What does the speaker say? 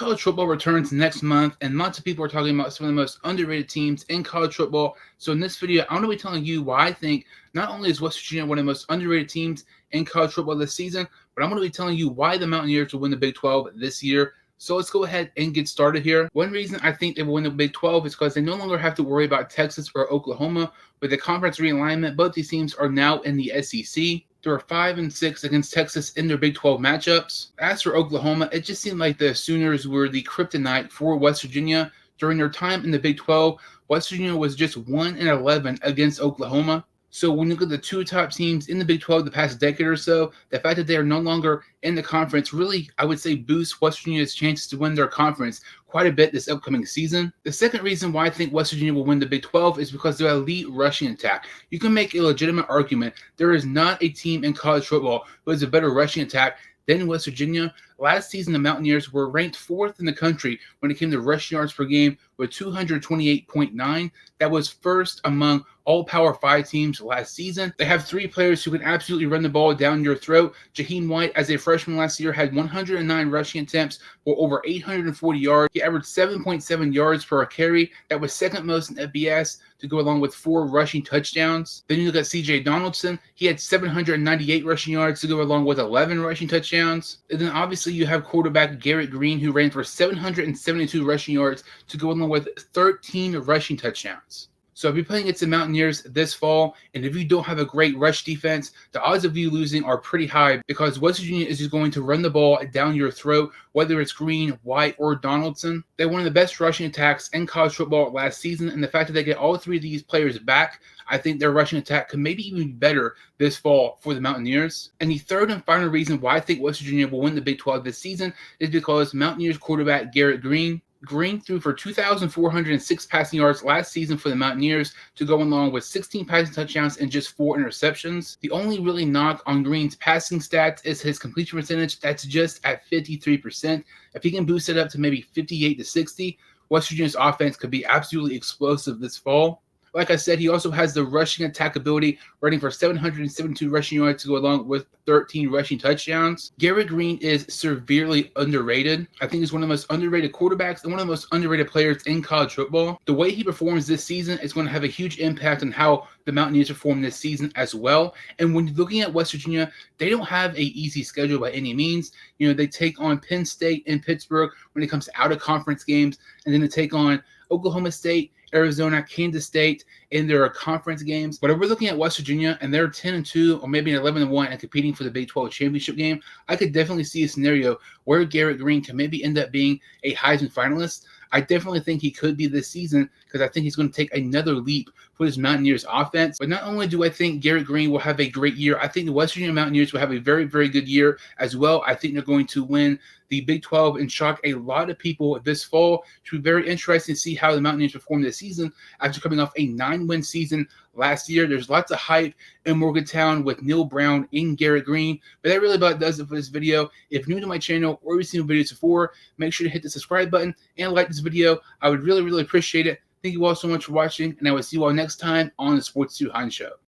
College football returns next month, and lots of people are talking about some of the most underrated teams in college football. So in this video, I'm going to be telling you why I think not only is West Virginia one of the most underrated teams in college football this season, but I'm going to be telling you why the Mountaineers will win the Big 12 this year. So let's go ahead and get started here. One reason I think they will win the Big 12 is because they no longer have to worry about Texas or Oklahoma. With the conference realignment, both these teams are now in the SEC. There are 5-6 against Texas in their Big 12 matchups. As for Oklahoma, it just seemed like the Sooners were the kryptonite for West Virginia. During their time in the Big 12, West Virginia was just 1-11 against Oklahoma. So when you look at the two top teams in the Big 12 the past decade or so, the fact that they are no longer in the conference really, I would say, boosts West Virginia's chances to win their conference quite a bit this upcoming season. The second reason why I think West Virginia will win the Big 12 is because of their elite rushing attack. You can make a legitimate argument there is not a team in college football who has a better rushing attack than West Virginia. Last season, the Mountaineers were ranked 4th in the country when it came to rushing yards per game with 228.9. That was first among all Power 5 teams last season. They have 3 players who can absolutely run the ball down your throat. Jaheim White, as a freshman last year, had 109 rushing attempts for over 840 yards. He averaged 7.7 yards per carry. That was second most in FBS, to go along with 4 rushing touchdowns. Then you look at C.J. Donaldson. He had 798 rushing yards to go along with 11 rushing touchdowns. And then obviously you have quarterback Garrett Green, who ran for 772 rushing yards to go along with 13 rushing touchdowns. So if you're playing against the Mountaineers this fall, and if you don't have a great rush defense, the odds of you losing are pretty high because West Virginia is just going to run the ball down your throat, whether it's Green, White, or Donaldson. They had one of the best rushing attacks in college football last season, and the fact that they get all 3 of these players back, I think their rushing attack could maybe even be better this fall for the Mountaineers. And the third and final reason why I think West Virginia will win the Big 12 this season is because Mountaineers quarterback Garrett Green threw for 2,406 passing yards last season for the Mountaineers to go along with 16 passing touchdowns and just 4 interceptions. The only really knock on Green's passing stats is his completion percentage. That's just at 53%. If he can boost it up to maybe 58 to 60, West Virginia's offense could be absolutely explosive this fall. Like I said, he also has the rushing attack ability, running for 772 rushing yards to go along with 13 rushing touchdowns. Garrett Green is severely underrated. I think he's one of the most underrated quarterbacks and one of the most underrated players in college football. The way he performs this season is going to have a huge impact on how the Mountaineers perform this season as well. And when you're looking at West Virginia, they don't have an easy schedule by any means. You know, they take on Penn State and Pittsburgh when it comes to out-of-conference games, and then they take on Oklahoma State, Arizona, Kansas State in their conference games. But if we're looking at West Virginia and they're 10-2 or maybe 11-1 and competing for the Big 12 championship game, I could definitely see a scenario where Garrett Green can maybe end up being a Heisman finalist. I definitely think he could be this season because I think he's going to take another leap for his Mountaineers offense. But not only do I think Garrett Green will have a great year, I think the West Virginia Mountaineers will have a very, very good year as well. I think they're going to win the Big 12 and shock a lot of people this fall. It should be very interesting to see how the Mountaineers perform this season after coming off a 9-win season last year. There's lots of hype in Morgantown with Neil Brown and Garrett Green. But that really about does it for this video. If you're new to my channel or you've seen videos before, make sure to hit the subscribe button and like this video. I would really, really appreciate it. Thank you all so much for watching, and I will see you all next time on the Sports 2 Hein Show.